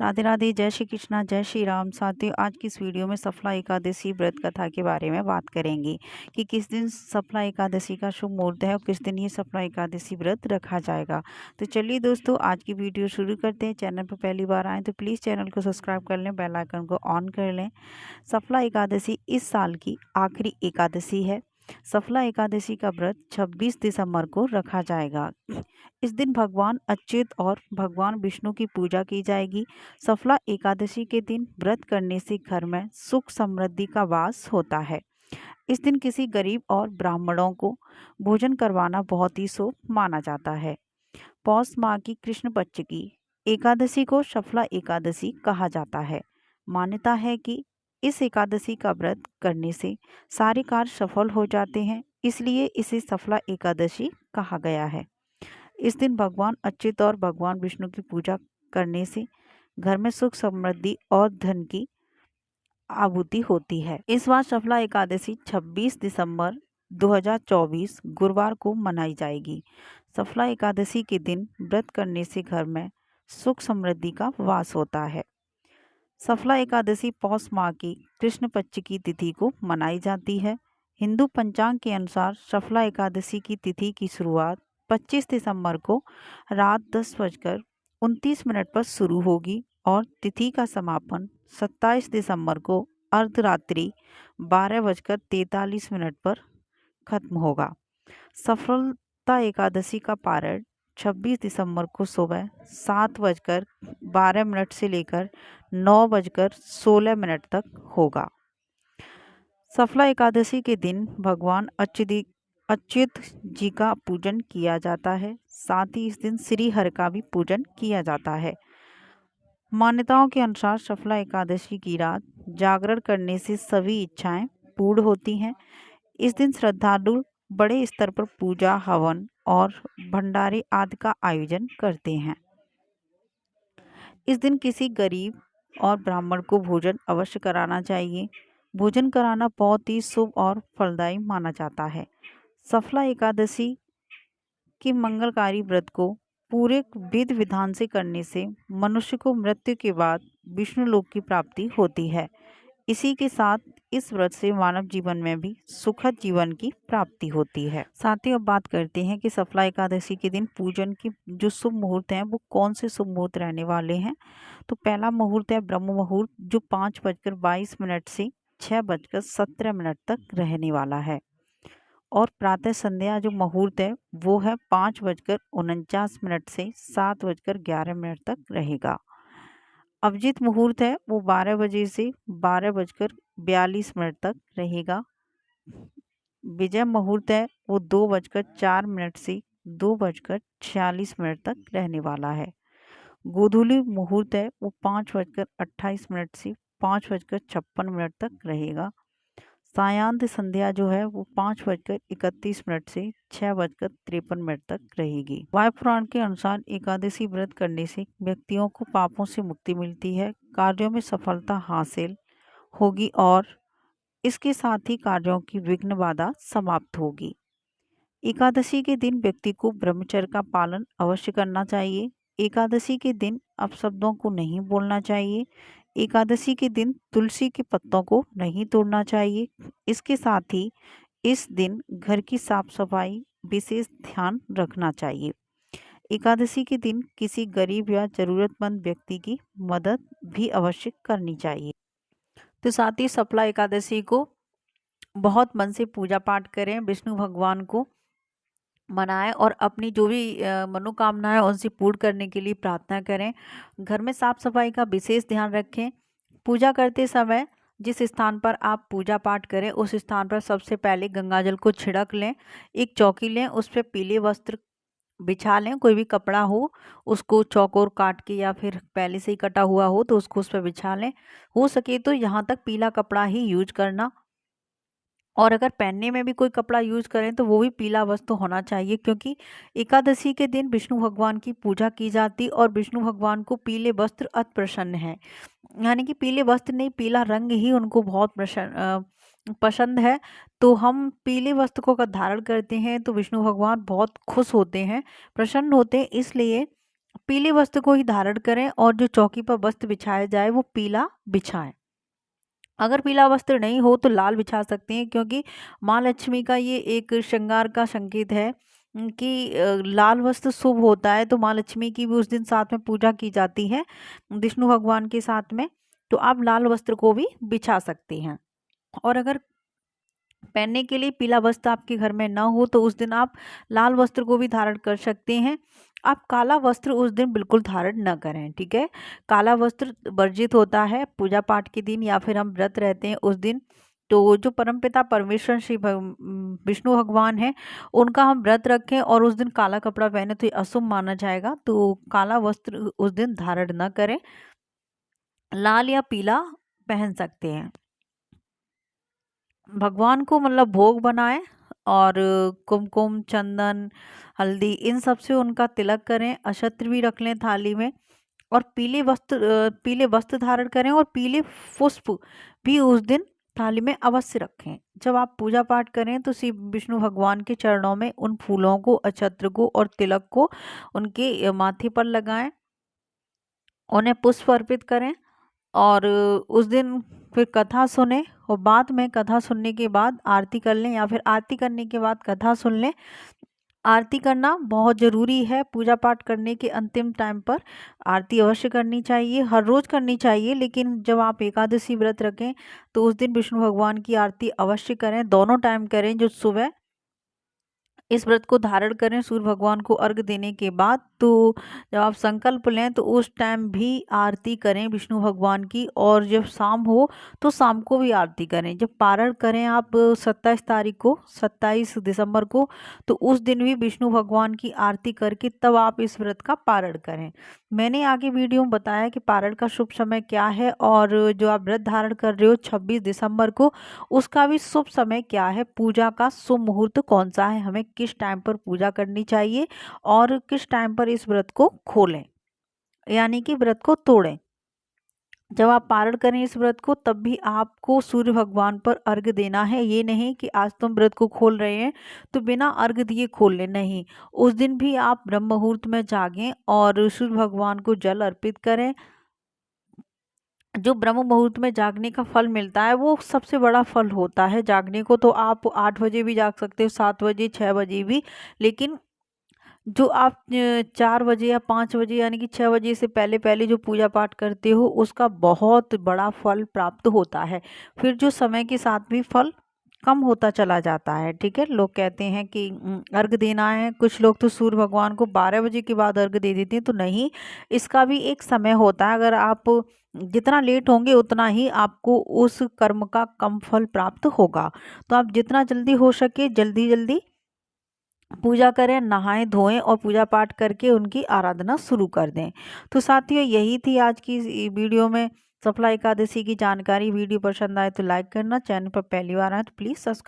राधे राधे, जय श्री कृष्णा, जय श्री राम। साथियों, आज की इस वीडियो में सफला एकादशी व्रत कथा के बारे में बात करेंगे कि किस दिन सफला एकादशी का शुभ मुहूर्त है और किस दिन ये सफला एकादशी व्रत रखा जाएगा। तो चलिए दोस्तों, आज की वीडियो शुरू करते हैं। चैनल पर पहली बार आएँ तो प्लीज़ चैनल को सब्सक्राइब कर लें, बेल आइकन को ऑन कर लें। सफला एकादशी इस साल की आखिरी एकादशी है। सफला एकादशी का व्रत 26 दिसंबर को रखा जाएगा। इस दिन भगवान अच्युत और भगवान विष्णु की पूजा की जाएगी। सफला एकादशी के दिन व्रत करने से घर में सुख समृद्धि का वास होता है। इस दिन किसी गरीब और ब्राह्मणों को भोजन करवाना बहुत ही शुभ माना जाता है। पौष माह की कृष्ण पक्ष की एकादशी को सफला एकादशी कहा जाता है। मान्यता है कि इस एकादशी का व्रत करने से सारे कार्य सफल हो जाते हैं, इसलिए इसे सफला एकादशी कहा गया है। इस दिन भगवान अच्युत और भगवान विष्णु की पूजा करने से घर में सुख समृद्धि और धन की आपूर्ति होती है। इस बार सफला एकादशी 26 दिसंबर 2024 गुरुवार को मनाई जाएगी। सफला एकादशी के दिन व्रत करने से घर में सुख समृद्धि का वास होता है। सफला एकादशी पौष माह की कृष्ण पक्ष की तिथि को मनाई जाती है। हिंदू पंचांग के अनुसार सफला एकादशी की तिथि की शुरुआत 25 दिसंबर को रात 10:29 पर शुरू होगी और तिथि का समापन 27 दिसंबर को अर्धरात्रि 12:43 पर खत्म होगा। सफलता एकादशी का पारण 26 दिसंबर को सुबह 7:12 से लेकर 9:16 तक होगा। सफला एकादशी के दिन भगवान अच्युत जी का पूजन किया जाता है। साथ ही इस दिन श्री हरि का भी पूजन किया जाता है। मान्यताओं के अनुसार सफला एकादशी की रात जागरण करने से सभी इच्छाएं पूर्ण होती हैं। इस दिन श्रद्धालु बड़े स्तर पर पूजा, हवन और भंडारे आदि का आयोजन करते हैं। इस दिन किसी गरीब और ब्राह्मण को भोजन अवश्य कराना चाहिए। भोजन कराना बहुत ही शुभ और फलदायी माना जाता है। सफला एकादशी के मंगलकारी व्रत को पूरे विधि विधान से करने से मनुष्य को मृत्यु के बाद विष्णु लोक की प्राप्ति होती है। इसी के साथ इस व्रत से मानव जीवन में भी सुखद जीवन की प्राप्ति होती है। साथ ही अब बात करते हैं कि सफला एकादशी के दिन पूजन की जो शुभ मुहूर्त हैं वो कौन से शुभ मुहूर्त रहने वाले हैं। तो पहला मुहूर्त है ब्रह्म मुहूर्त, जो 5:22 से 6:17 तक रहने वाला है। और प्रातः संध्या जो मुहूर्त है वो है 5:49 से 7:11 तक रहेगा। अभिजीत मुहूर्त है वो 12 बजे से 12:42 तक रहेगा। विजय मुहूर्त है वो 2:04 से 2:46 तक रहने वाला है। गोधूली मुहूर्त है वो 5:28 से 5:56 तक रहेगा। सायांध्र संध्या जो है वो 5:31 से 6:53 तक रहेगी। वायु पुराण के अनुसार एकादशी व्रत करने से व्यक्तियों को पापों से मुक्ति मिलती है, कार्यों में सफलता हासिल होगी और इसके साथ ही कार्यों की विघ्न बाधा समाप्त होगी। एकादशी के दिन व्यक्ति को ब्रह्मचर्य का पालन अवश्य करना चाहिए। एकादशी के दिन अपशब्दों को नहीं बोलना चाहिए। एकादशी के दिन तुलसी के पत्तों को नहीं तोड़ना चाहिए। इसके साथ ही इस दिन घर की साफ सफाई विशेष ध्यान रखना चाहिए। एकादशी के दिन किसी गरीब या जरूरतमंद व्यक्ति की मदद भी अवश्य करनी चाहिए। तो साथ ही सफला एकादशी को बहुत मन से पूजा पाठ करें, विष्णु भगवान को मनाएं और अपनी जो भी मनोकामनाएं उनसे पूर्ण करने के लिए प्रार्थना करें। घर में साफ सफाई का विशेष ध्यान रखें। पूजा करते समय जिस स्थान पर आप पूजा पाठ करें उस स्थान पर सबसे पहले गंगाजल को छिड़क लें। एक चौकी लें, उस पर पीले वस्त्र बिछा लें, कोई भी कपड़ा हो उसको चौकोर काट के या फिर पहले से ही कटा हुआ हो तो उसको उस पर बिछा लें। हो सके तो यहाँ तक पीला कपड़ा ही यूज करना, और अगर पहनने में भी कोई कपड़ा यूज करें तो वो भी पीला वस्त्र होना चाहिए, क्योंकि एकादशी के दिन विष्णु भगवान की पूजा की जाती और विष्णु भगवान को पीले वस्त्र अति प्रसन्न है। यानी कि पीले वस्त्र नहीं, पीला रंग ही उनको बहुत पसंद है। तो हम पीले वस्त्र को अगर धारण करते हैं तो विष्णु भगवान बहुत खुश होते हैं, प्रसन्न होते हैं। इसलिए पीले वस्त्र को ही धारण करें और जो चौकी पर वस्त्र बिछाया जाए वो पीला बिछाएं। अगर पीला वस्त्र नहीं हो तो लाल बिछा सकते हैं, क्योंकि माँ लक्ष्मी का ये एक श्रृंगार का संकेत है कि लाल वस्त्र शुभ होता है। तो माँ लक्ष्मी की भी उस दिन साथ में पूजा की जाती है विष्णु भगवान के साथ में, तो आप लाल वस्त्र को भी बिछा सकती हैं। और अगर पहनने के लिए पीला वस्त्र आपके घर में ना हो तो उस दिन आप लाल वस्त्र को भी धारण कर सकते हैं। आप काला वस्त्र उस दिन बिल्कुल धारण न करें, ठीक है। काला वस्त्र वर्जित होता है पूजा पाठ के दिन या फिर हम व्रत रहते हैं उस दिन। तो जो परमपिता परमेश्वर श्री विष्णु भगवान है उनका हम व्रत रखें और उस दिन काला कपड़ा पहने तो ये अशुभ माना जाएगा। तो काला वस्त्र उस दिन धारण न करें, लाल या पीला पहन सकते हैं। भगवान को मतलब भोग बनाएं और कुमकुम चंदन हल्दी इन सब से उनका तिलक करें, अक्षत्र भी रख लें थाली में, और पीले वस्त्र धारण करें और पीले पुष्प भी उस दिन थाली में अवश्य रखें। जब आप पूजा पाठ करें तो श्री विष्णु भगवान के चरणों में उन फूलों को, अक्षत्र को और तिलक को उनके माथे पर लगाएं, उन्हें पुष्प अर्पित करें और उस दिन फिर कथा सुने और बाद में कथा सुनने के बाद आरती कर लें या फिर आरती करने के बाद कथा सुन लें। आरती करना बहुत ज़रूरी है। पूजा पाठ करने के अंतिम टाइम पर आरती अवश्य करनी चाहिए, हर रोज़ करनी चाहिए, लेकिन जब आप एकादशी व्रत रखें तो उस दिन विष्णु भगवान की आरती अवश्य करें। दोनों टाइम करें, जो सुबह इस व्रत को धारण करें सूर्य भगवान को अर्घ देने के बाद, तो जब आप संकल्प लें तो उस टाइम भी आरती करें विष्णु भगवान की, और जब शाम हो तो शाम को भी आरती करें। जब पारण करें आप 27 तारीख को, 27 दिसंबर को, तो उस दिन भी विष्णु भगवान की आरती करके तब आप इस व्रत का पारण करें। मैंने आगे वीडियो में बताया कि पारण का शुभ समय क्या है, और जो आप व्रत धारण कर रहे हो 26 दिसंबर को, उसका भी शुभ समय क्या है, पूजा का शुभ मुहूर्त कौन सा है, हमें किस टाइम पर पूजा करनी चाहिए और किस टाइम पर इस व्रत को खोलें, यानी कि व्रत को तोड़ें। जब आप पारण करें इस व्रत को तब भी आपको सूर्य भगवान पर अर्घ देना है। ये नहीं कि आज तुम व्रत को खोल रहे हैं तो बिना अर्घ दिए खोल लें, नहीं। उस दिन भी आप ब्रह्म मुहूर्त में जागें और सूर्य भगवान को जल अर्पित करें। जो ब्रह्म मुहूर्त में जागने का फल मिलता है वो सबसे बड़ा फल होता है। जागने को तो आप 8 बजे भी जाग सकते हो, 7 बजे, 6 बजे भी, लेकिन जो आप 4 बजे या 5 बजे यानी कि 6 बजे से पहले पहले जो पूजा पाठ करते हो उसका बहुत बड़ा फल प्राप्त होता है। फिर जो समय के साथ भी फल कम होता चला जाता है, ठीक है। लोग कहते हैं कि अर्घ देना है, कुछ लोग तो सूर्य भगवान को 12 बजे के बाद अर्घ दे देते हैं, तो नहीं, इसका भी एक समय होता है। अगर आप जितना लेट होंगे उतना ही आपको उस कर्म का कम फल प्राप्त होगा। तो आप जितना जल्दी हो सके जल्दी जल्दी पूजा करें, नहाएं धोएं और पूजा पाठ करके उनकी आराधना शुरू कर दें। तो साथियों, यही थी आज की इस वीडियो में सफला एकादशी की जानकारी। वीडियो पसंद आए तो लाइक करना, चैनल पर पहली बार आए तो प्लीज़ सब्सक्राइब